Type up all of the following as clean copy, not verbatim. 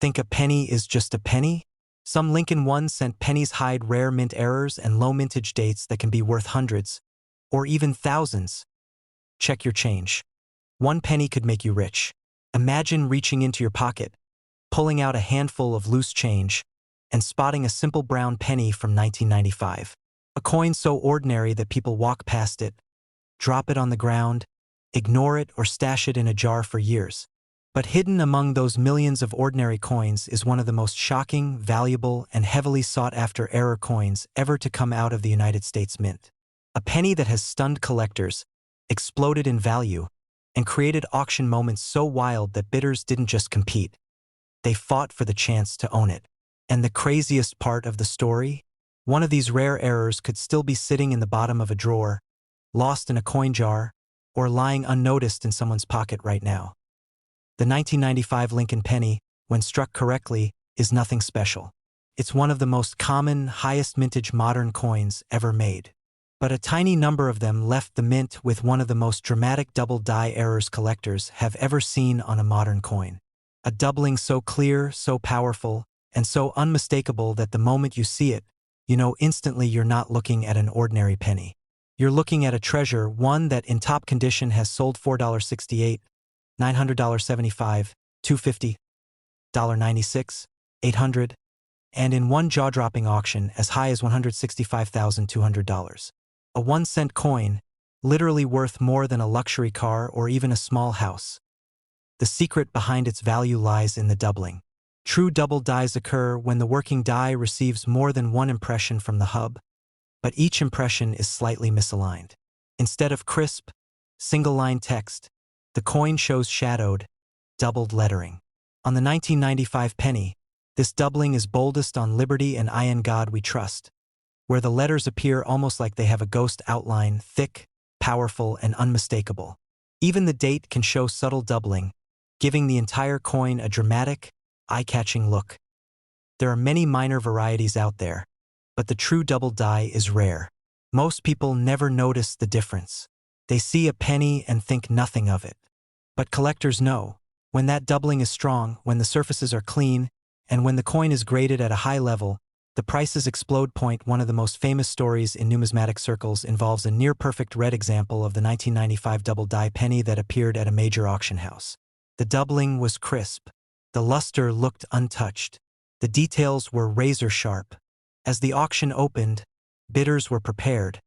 Think a penny is just a penny? Some Lincoln 1-cent pennies hide rare mint errors and low mintage dates that can be worth hundreds, or even thousands. Check your change. One penny could make you rich. Imagine reaching into your pocket, pulling out a handful of loose change, and spotting a simple brown penny from 1995. A coin so ordinary that people walk past it, drop it on the ground, ignore it, or stash it in a jar for years. But hidden among those millions of ordinary coins is one of the most shocking, valuable, and heavily sought-after error coins ever to come out of the United States Mint. A penny that has stunned collectors, exploded in value, and created auction moments so wild that bidders didn't just compete. They fought for the chance to own it. And the craziest part of the story? One of these rare errors could still be sitting in the bottom of a drawer, lost in a coin jar, or lying unnoticed in someone's pocket right now. The 1995 Lincoln penny, when struck correctly, is nothing special. It's one of the most common, highest mintage modern coins ever made. But a tiny number of them left the mint with one of the most dramatic double die errors collectors have ever seen on a modern coin. A doubling so clear, so powerful, and so unmistakable that the moment you see it, you know instantly you're not looking at an ordinary penny. You're looking at a treasure, one that in top condition has sold $4.68, $900.75, $250, $96, $800, and in one jaw-dropping auction as high as $165,200. A 1-cent coin, literally worth more than a luxury car or even a small house. The secret behind its value lies in the doubling. True double dies occur when the working die receives more than one impression from the hub, but each impression is slightly misaligned. Instead of crisp, single-line text, the coin shows shadowed, doubled lettering. On the 1995 penny, this doubling is boldest on Liberty and I in God We Trust, where the letters appear almost like they have a ghost outline, thick, powerful, and unmistakable. Even the date can show subtle doubling, giving the entire coin a dramatic, eye-catching look. There are many minor varieties out there, but the true double die is rare. Most people never notice the difference. They see a penny and think nothing of it. But collectors know, when that doubling is strong, when the surfaces are clean, and when the coin is graded at a high level, the prices explode. One of the most famous stories in numismatic circles involves a near-perfect red example of the 1995 double die penny that appeared at a major auction house. The doubling was crisp. The luster looked untouched. The details were razor-sharp. As the auction opened, bidders were prepared,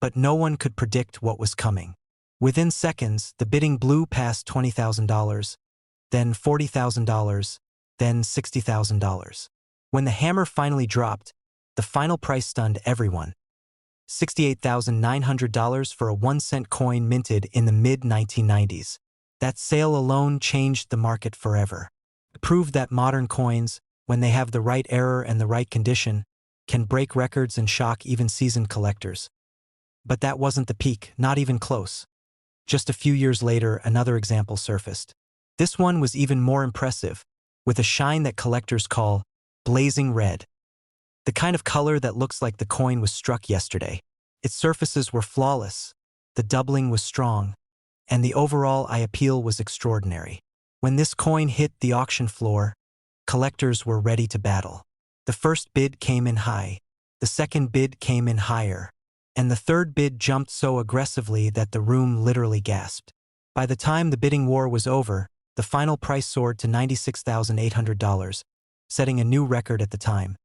but no one could predict what was coming. Within seconds, the bidding blew past $20,000, then $40,000, then $60,000. When the hammer finally dropped, the final price stunned everyone. $68,900 for a 1-cent coin minted in the mid-1990s. That sale alone changed the market forever. It proved that modern coins, when they have the right error and the right condition, can break records and shock even seasoned collectors. But that wasn't the peak, not even close. Just a few years later, another example surfaced. This one was even more impressive, with a shine that collectors call blazing red. The kind of color that looks like the coin was struck yesterday. Its surfaces were flawless, the doubling was strong, and the overall eye appeal was extraordinary. When this coin hit the auction floor, collectors were ready to battle. The first bid came in high, the second bid came in higher, and the third bid jumped so aggressively that the room literally gasped. By the time the bidding war was over, the final price soared to $96,800, setting a new record at the time.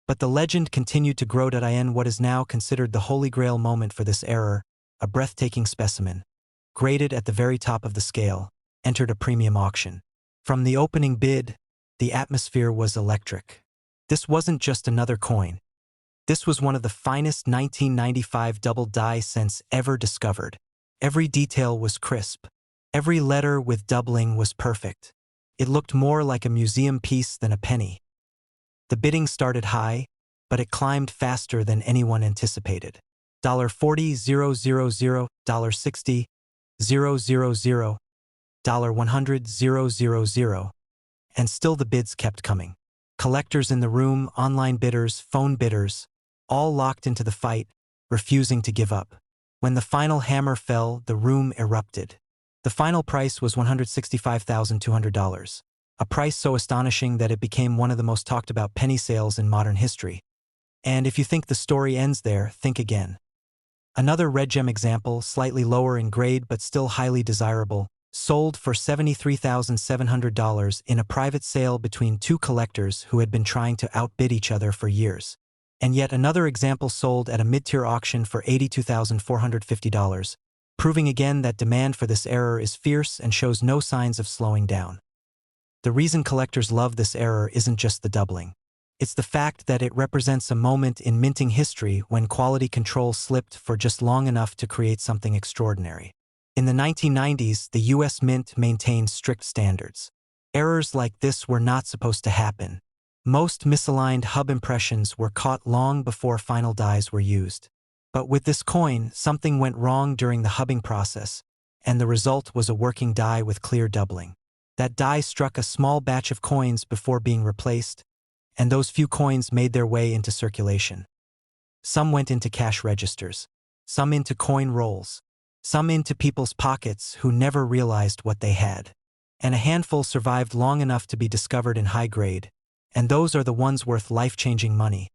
But the legend continued to grow. In what is now considered the holy grail moment for this error, a breathtaking specimen, graded at the very top of the scale, entered a premium auction. From the opening bid, the atmosphere was electric. This wasn't just another coin. This was one of the finest 1995 double die cents ever discovered. Every detail was crisp. Every letter with doubling was perfect. It looked more like a museum piece than a penny. The bidding started high, but it climbed faster than anyone anticipated. $40,000, $60,000, $100,000, $100,000, and still the bids kept coming. Collectors in the room, online bidders, phone bidders, all locked into the fight, refusing to give up. When the final hammer fell, the room erupted. The final price was $165,200, a price so astonishing that it became one of the most talked about penny sales in modern history. And if you think the story ends there, think again. Another red gem example, slightly lower in grade but still highly desirable, sold for $73,700 in a private sale between two collectors who had been trying to outbid each other for years. And yet another example sold at a mid-tier auction for $82,450, proving again that demand for this error is fierce and shows no signs of slowing down. The reason collectors love this error isn't just the doubling. It's the fact that it represents a moment in minting history when quality control slipped for just long enough to create something extraordinary. In the 1990s, the US Mint maintained strict standards. Errors like this were not supposed to happen. Most misaligned hub impressions were caught long before final dies were used. But with this coin, something went wrong during the hubbing process, and the result was a working die with clear doubling. That die struck a small batch of coins before being replaced, and those few coins made their way into circulation. Some went into cash registers, some into coin rolls, some into people's pockets who never realized what they had. And a handful survived long enough to be discovered in high grade, and those are the ones worth life-changing money.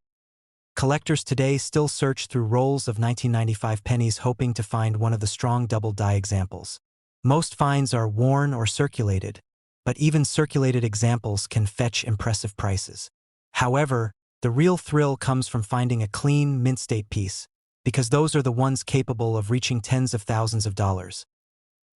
Collectors today still search through rolls of 1995 pennies hoping to find one of the strong double die examples. Most finds are worn or circulated, but even circulated examples can fetch impressive prices. However, the real thrill comes from finding a clean, mint-state piece, because those are the ones capable of reaching tens of thousands of dollars.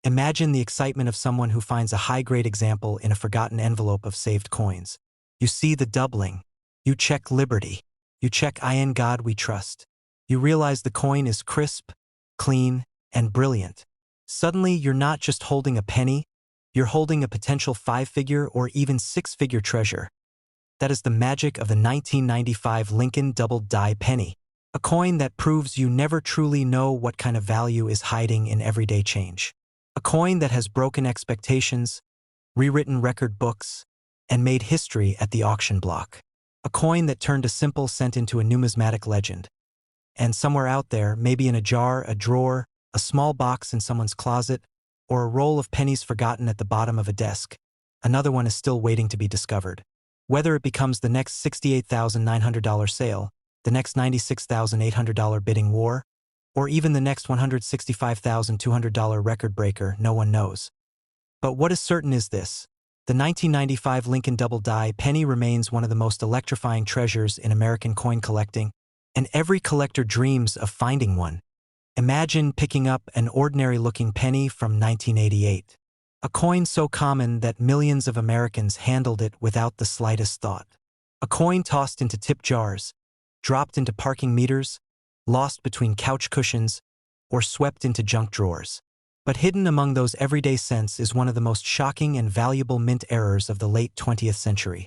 Imagine the excitement of someone who finds a high-grade example in a forgotten envelope of saved coins. You see the doubling. You check Liberty. You check In God We Trust. You realize the coin is crisp, clean, and brilliant. Suddenly, you're not just holding a penny, you're holding a potential 5-figure or even 6-figure treasure. That is the magic of the 1995 Lincoln Double Die Penny, a coin that proves you never truly know what kind of value is hiding in everyday change. A coin that has broken expectations, rewritten record books, and made history at the auction block. A coin that turned a simple cent into a numismatic legend. And somewhere out there, maybe in a jar, a drawer, a small box in someone's closet, or a roll of pennies forgotten at the bottom of a desk, another one is still waiting to be discovered. Whether it becomes the next $68,900 sale, the next $96,800 bidding war, or even the next $165,200 record breaker, no one knows. But what is certain is this: the 1995 Lincoln Double Die Penny remains one of the most electrifying treasures in American coin collecting, and every collector dreams of finding one. Imagine picking up an ordinary-looking penny from 1988. A coin so common that millions of Americans handled it without the slightest thought. A coin tossed into tip jars, dropped into parking meters, lost between couch cushions, or swept into junk drawers. But hidden among those everyday cents is one of the most shocking and valuable mint errors of the late 20th century.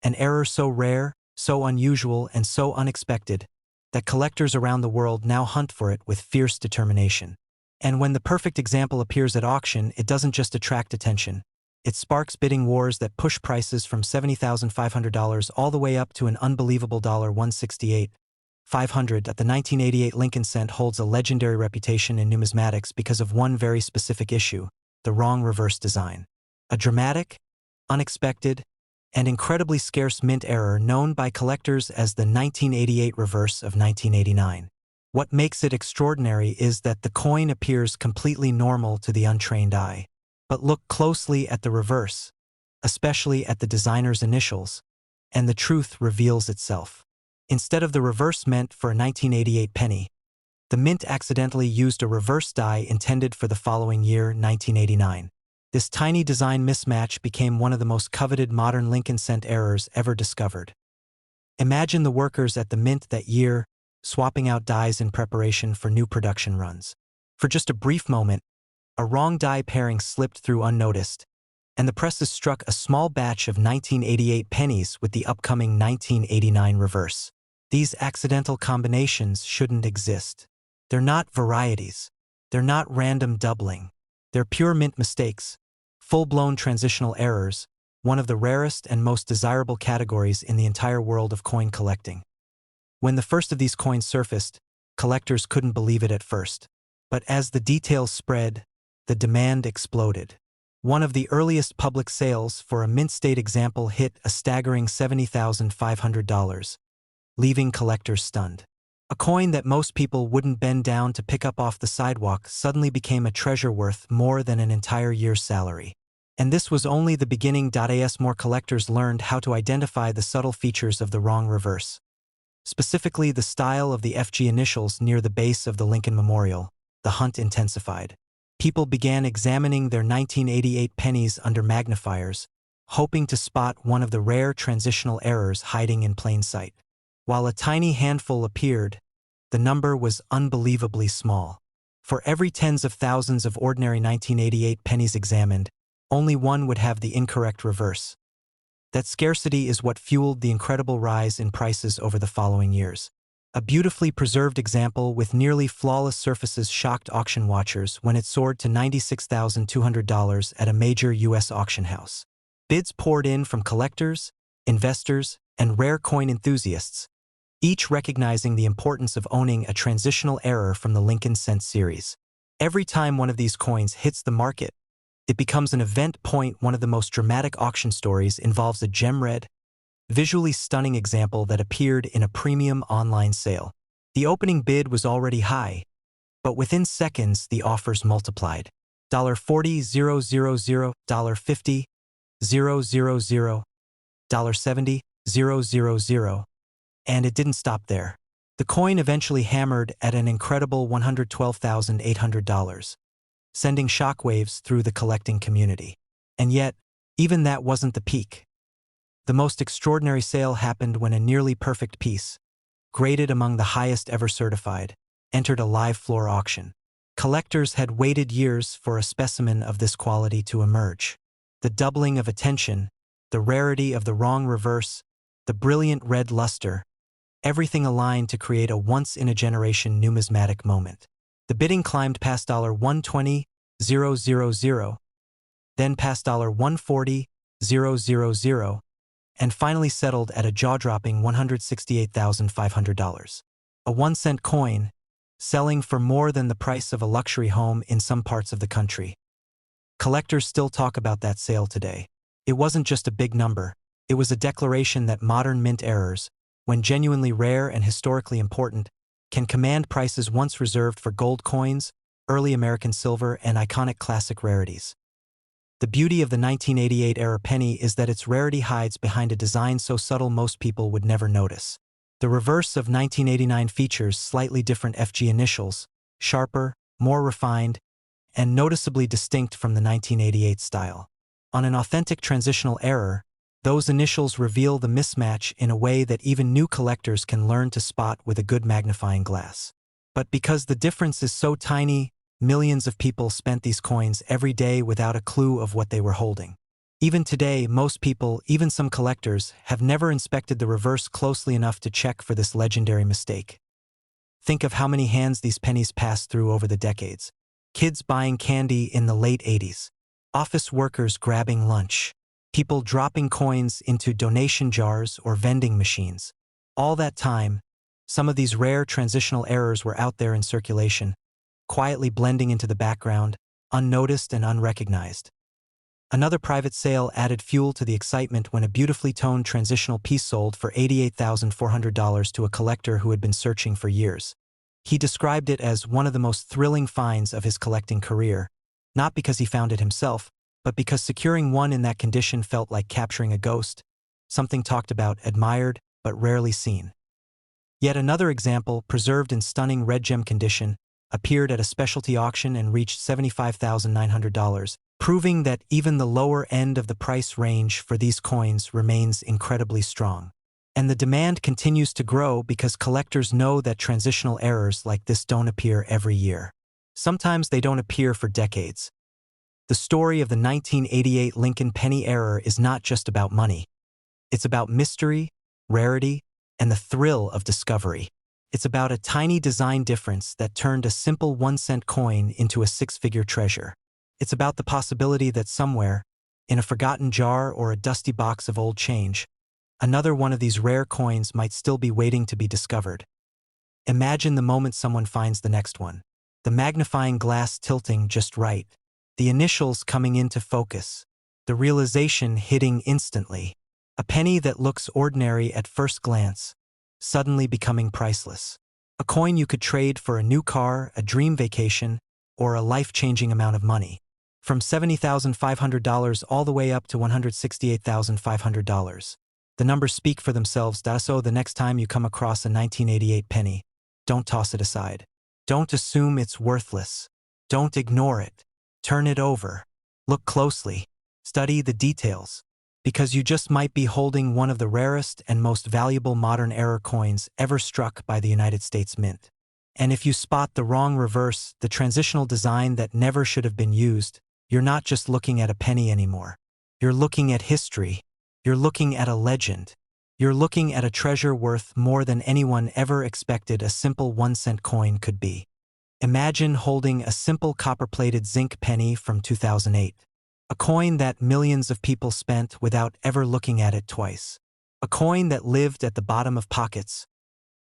An error so rare, so unusual, and so unexpected that collectors around the world now hunt for it with fierce determination. And when the perfect example appears at auction, it doesn't just attract attention. It sparks bidding wars that push prices from $70,500 all the way up to an unbelievable $168,500. The 1988 Lincoln cent holds a legendary reputation in numismatics because of one very specific issue: the wrong reverse design. A dramatic, unexpected, and incredibly scarce mint error known by collectors as the 1988 reverse of 1989. What makes it extraordinary is that the coin appears completely normal to the untrained eye. But look closely at the reverse, especially at the designer's initials, and the truth reveals itself. Instead of the reverse meant for a 1988 penny, the mint accidentally used a reverse die intended for the following year, 1989. This tiny design mismatch became one of the most coveted modern Lincoln cent errors ever discovered. Imagine the workers at the mint that year, swapping out dies in preparation for new production runs. For just a brief moment, a wrong die pairing slipped through unnoticed, and the presses struck a small batch of 1988 pennies with the upcoming 1989 reverse. These accidental combinations shouldn't exist. They're not varieties. They're not random doubling. They're pure mint mistakes, full-blown transitional errors, one of the rarest and most desirable categories in the entire world of coin collecting. When the first of these coins surfaced, collectors couldn't believe it at first. But as the details spread, the demand exploded. One of the earliest public sales for a mint state example hit a staggering $70,500, leaving collectors stunned. A coin that most people wouldn't bend down to pick up off the sidewalk suddenly became a treasure worth more than an entire year's salary. And this was only the beginning. As more collectors learned how to identify the subtle features of the wrong reverse. Specifically the style of the FG initials near the base of the Lincoln Memorial, the hunt intensified. People began examining their 1988 pennies under magnifiers, hoping to spot one of the rare transitional errors hiding in plain sight. While a tiny handful appeared, the number was unbelievably small. For every tens of thousands of ordinary 1988 pennies examined, only one would have the incorrect reverse. That scarcity is what fueled the incredible rise in prices over the following years. A beautifully preserved example with nearly flawless surfaces shocked auction watchers when it soared to $96,200 at a major U.S. auction house. Bids poured in from collectors, investors, and rare coin enthusiasts, each recognizing the importance of owning a transitional error from the Lincoln Cent series. Every time one of these coins hits the market, it becomes an event point. One of the most dramatic auction stories involves a gem-red, visually stunning example that appeared in a premium online sale. The opening bid was already high, but within seconds the offers multiplied. $40,000, $50,000, $000, $70,000, and it didn't stop there. The coin eventually hammered at an incredible $112,800. Sending shockwaves through the collecting community. And yet, even that wasn't the peak. The most extraordinary sale happened when a nearly perfect piece, graded among the highest ever certified, entered a live floor auction. Collectors had waited years for a specimen of this quality to emerge. The doubling of attention, the rarity of the wrong reverse, the brilliant red luster, everything aligned to create a once-in-a-generation numismatic moment. The bidding climbed past $120,000, then past $140,000, and finally settled at a jaw-dropping $168,500. A 1-cent coin, selling for more than the price of a luxury home in some parts of the country. Collectors still talk about that sale today. It wasn't just a big number, it was a declaration that modern mint errors, when genuinely rare and historically important, can command prices once reserved for gold coins, early American silver, and iconic classic rarities. The beauty of the 1988-era penny is that its rarity hides behind a design so subtle most people would never notice. The reverse of 1989 features slightly different FG initials, sharper, more refined, and noticeably distinct from the 1988 style. On an authentic transitional error, those initials reveal the mismatch in a way that even new collectors can learn to spot with a good magnifying glass. But because the difference is so tiny, millions of people spent these coins every day without a clue of what they were holding. Even today, most people, even some collectors, have never inspected the reverse closely enough to check for this legendary mistake. Think of how many hands these pennies passed through over the decades. Kids buying candy in the late 80s. Office workers grabbing lunch. People dropping coins into donation jars or vending machines. All that time, some of these rare transitional errors were out there in circulation, quietly blending into the background, unnoticed and unrecognized. Another private sale added fuel to the excitement when a beautifully toned transitional piece sold for $88,400 to a collector who had been searching for years. He described it as one of the most thrilling finds of his collecting career, not because he found it himself, but because securing one in that condition felt like capturing a ghost, something talked about, admired, but rarely seen. Yet another example, preserved in stunning red gem condition, appeared at a specialty auction and reached $75,900, proving that even the lower end of the price range for these coins remains incredibly strong. And the demand continues to grow because collectors know that transitional errors like this don't appear every year. Sometimes they don't appear for decades. The story of the 1988 Lincoln penny error is not just about money. It's about mystery, rarity, and the thrill of discovery. It's about a tiny design difference that turned a simple 1-cent coin into a 6-figure treasure. It's about the possibility that somewhere, in a forgotten jar or a dusty box of old change, another one of these rare coins might still be waiting to be discovered. Imagine the moment someone finds the next one. The magnifying glass tilting just right. The initials coming into focus. The realization hitting instantly. A penny that looks ordinary at first glance, suddenly becoming priceless. A coin you could trade for a new car, a dream vacation, or a life-changing amount of money. From $70,500 all the way up to $168,500. The numbers speak for themselves, so the next time you come across a 1988 penny, don't toss it aside. Don't assume it's worthless. Don't ignore it. Turn it over. Look closely. Study the details. Because you just might be holding one of the rarest and most valuable modern-era coins ever struck by the United States Mint. And if you spot the wrong reverse, the transitional design that never should have been used, you're not just looking at a penny anymore. You're looking at history. You're looking at a legend. You're looking at a treasure worth more than anyone ever expected a simple 1-cent coin could be. Imagine holding a simple copper-plated zinc penny from 2008. A coin that millions of people spent without ever looking at it twice. A coin that lived at the bottom of pockets,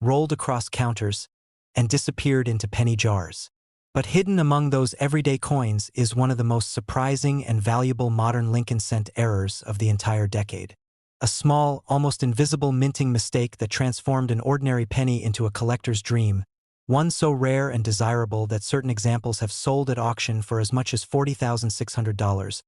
rolled across counters, and disappeared into penny jars. But hidden among those everyday coins is one of the most surprising and valuable modern Lincoln cent errors of the entire decade. A small, almost invisible minting mistake that transformed an ordinary penny into a collector's dream, one so rare and desirable that certain examples have sold at auction for as much as $40,600,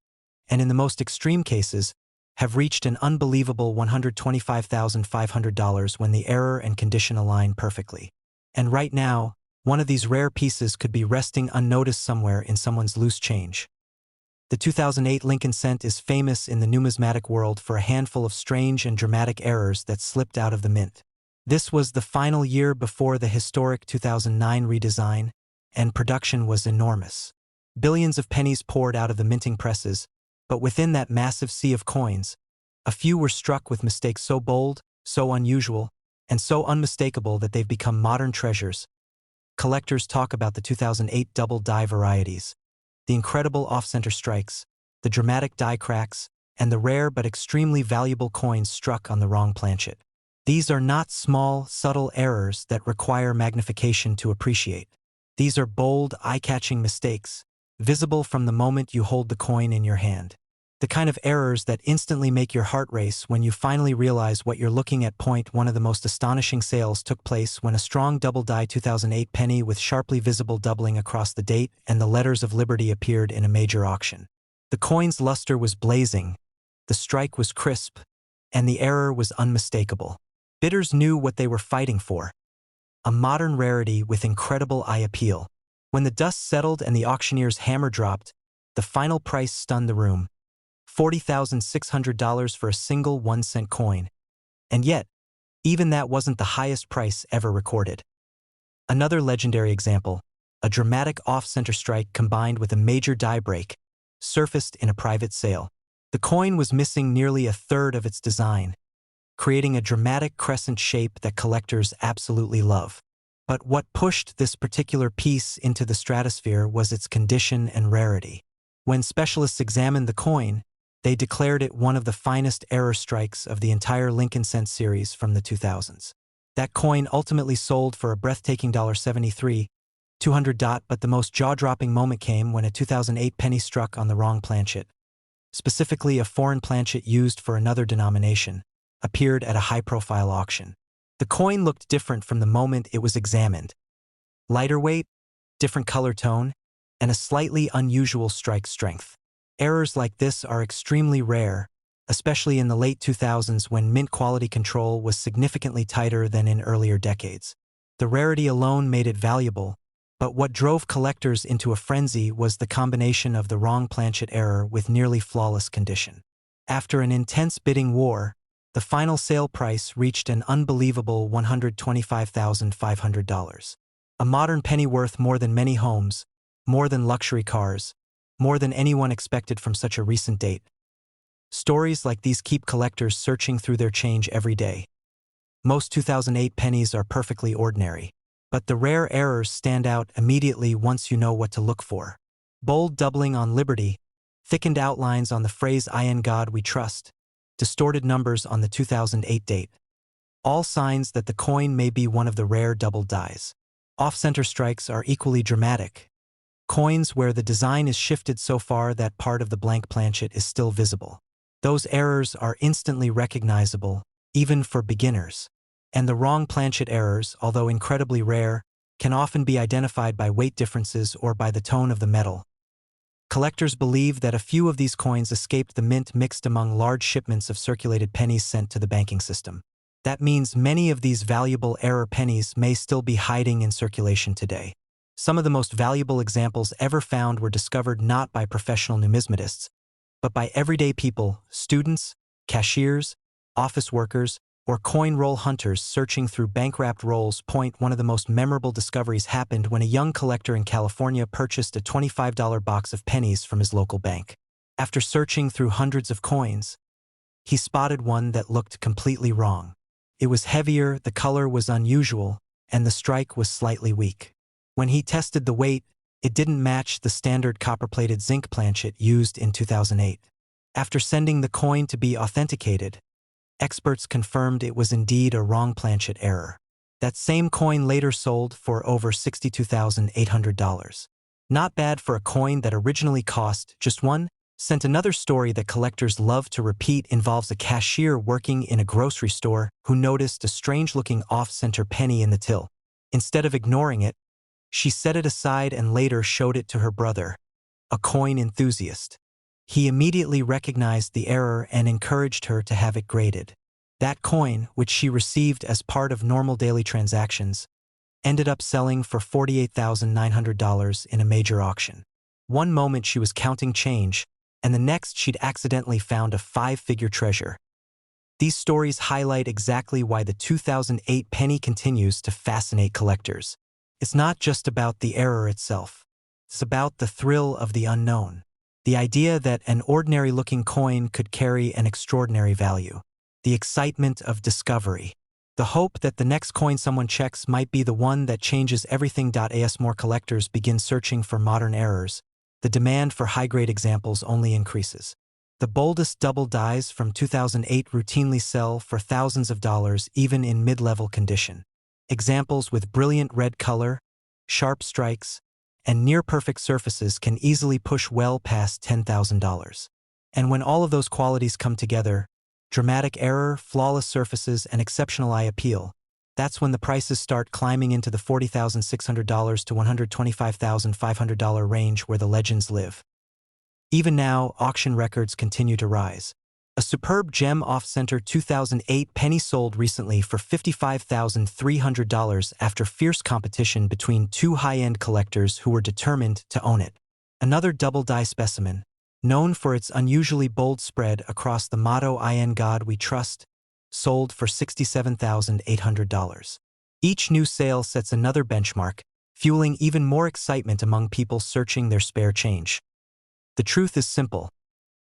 and in the most extreme cases, have reached an unbelievable $125,500 when the error and condition align perfectly. And right now, one of these rare pieces could be resting unnoticed somewhere in someone's loose change. The 2008 Lincoln cent is famous in the numismatic world for a handful of strange and dramatic errors that slipped out of the mint. This was the final year before the historic 2009 redesign, and production was enormous. Billions of pennies poured out of the minting presses, but within that massive sea of coins, a few were struck with mistakes so bold, so unusual, and so unmistakable that they've become modern treasures. Collectors talk about the 2008 double die varieties, the incredible off-center strikes, the dramatic die cracks, and the rare but extremely valuable coins struck on the wrong planchet. These are not small, subtle errors that require magnification to appreciate. These are bold, eye-catching mistakes, visible from the moment you hold the coin in your hand. The kind of errors that instantly make your heart race when you finally realize what you're looking at. One of the most astonishing sales took place when a strong double-die 2008 penny with sharply visible doubling across the date and the letters of liberty appeared in a major auction. The coin's luster was blazing, the strike was crisp, and the error was unmistakable. Bidders knew what they were fighting for. A modern rarity with incredible eye appeal. When the dust settled and the auctioneer's hammer dropped, the final price stunned the room. $40,600 for a single 1-cent coin. And yet, even that wasn't the highest price ever recorded. Another legendary example, a dramatic off-center strike combined with a major die break, surfaced in a private sale. The coin was missing nearly a third of its design, creating a dramatic crescent shape that collectors absolutely love. But what pushed this particular piece into the stratosphere was its condition and rarity. When specialists examined the coin, they declared it one of the finest error strikes of the entire Lincoln cent series from the 2000s. That coin ultimately sold for a breathtaking $73,200, but the most jaw-dropping moment came when a 2008 penny struck on the wrong planchet. Specifically, a foreign planchet used for another denomination appeared at a high-profile auction. The coin looked different from the moment it was examined. Lighter weight, different color tone, and a slightly unusual strike strength. Errors like this are extremely rare, especially in the late 2000s when mint quality control was significantly tighter than in earlier decades. The rarity alone made it valuable, but what drove collectors into a frenzy was the combination of the wrong planchet error with nearly flawless condition. After an intense bidding war, the final sale price reached an unbelievable $125,500. A modern penny worth more than many homes, more than luxury cars, more than anyone expected from such a recent date. Stories like these keep collectors searching through their change every day. Most 2008 pennies are perfectly ordinary, but the rare errors stand out immediately once you know what to look for. Bold doubling on liberty, thickened outlines on the phrase "In God We Trust," distorted numbers on the 2008 date. All signs that the coin may be one of the rare double dies. Off-center strikes are equally dramatic. Coins where the design is shifted so far that part of the blank planchet is still visible. Those errors are instantly recognizable, even for beginners. And the wrong planchet errors, although incredibly rare, can often be identified by weight differences or by the tone of the metal. Collectors believe that a few of these coins escaped the mint mixed among large shipments of circulated pennies sent to the banking system. That means many of these valuable error pennies may still be hiding in circulation today. Some of the most valuable examples ever found were discovered not by professional numismatists, but by everyday people, students, cashiers, office workers, or coin roll hunters searching through bank-wrapped rolls. One of the most memorable discoveries happened when a young collector in California purchased a $25 box of pennies from his local bank. After searching through hundreds of coins, he spotted one that looked completely wrong. It was heavier, the color was unusual, and the strike was slightly weak. When he tested the weight, it didn't match the standard copper-plated zinc planchet used in 2008. After sending the coin to be authenticated, experts confirmed it was indeed a wrong planchet error. That same coin later sold for over $62,800. Not bad for a coin that originally cost just $1 cent. Another story that collectors love to repeat involves a cashier working in a grocery store who noticed a strange-looking off-center penny in the till. Instead of ignoring it, she set it aside and later showed it to her brother, a coin enthusiast. He immediately recognized the error and encouraged her to have it graded. That coin, which she received as part of normal daily transactions, ended up selling for $48,900 in a major auction. One moment she was counting change, and the next she'd accidentally found a five-figure treasure. These stories highlight exactly why the 2008 penny continues to fascinate collectors. It's not just about the error itself. It's about the thrill of the unknown. The idea that an ordinary-looking coin could carry an extraordinary value. The excitement of discovery. The hope that the next coin someone checks might be the one that changes everything. As more collectors begin searching for modern errors, the demand for high-grade examples only increases. The boldest double dies from 2008 routinely sell for thousands of dollars even in mid-level condition. Examples with brilliant red color, sharp strikes, and near-perfect surfaces can easily push well past $10,000. And when all of those qualities come together, dramatic error, flawless surfaces, and exceptional eye appeal, that's when the prices start climbing into the $40,600 to $125,500 range where the legends live. Even now, auction records continue to rise. A superb gem off-center 2008 penny sold recently for $55,300 after fierce competition between two high-end collectors who were determined to own it. Another double-die specimen, known for its unusually bold spread across the motto "In God We Trust," sold for $67,800. Each new sale sets another benchmark, fueling even more excitement among people searching their spare change. The truth is simple.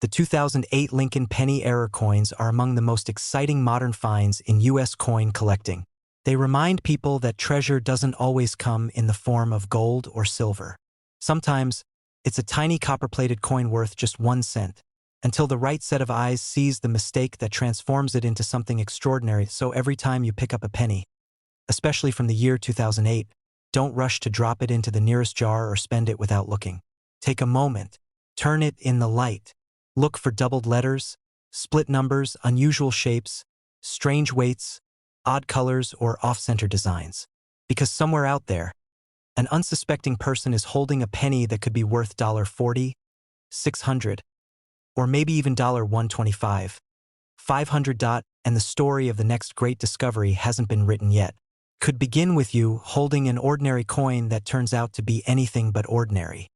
The 2008 Lincoln penny error coins are among the most exciting modern finds in U.S. coin collecting. They remind people that treasure doesn't always come in the form of gold or silver. Sometimes, it's a tiny copper-plated coin worth just 1 cent, until the right set of eyes sees the mistake that transforms it into something extraordinary. So every time you pick up a penny, especially from the year 2008, don't rush to drop it into the nearest jar or spend it without looking. Take a moment, turn it in the light. Look for doubled letters, split numbers, unusual shapes, strange weights, odd colors, or off-center designs. Because somewhere out there, an unsuspecting person is holding a penny that could be worth $40, $600, or maybe even $125, $500. And the story of the next great discovery hasn't been written yet. Could begin with you holding an ordinary coin that turns out to be anything but ordinary.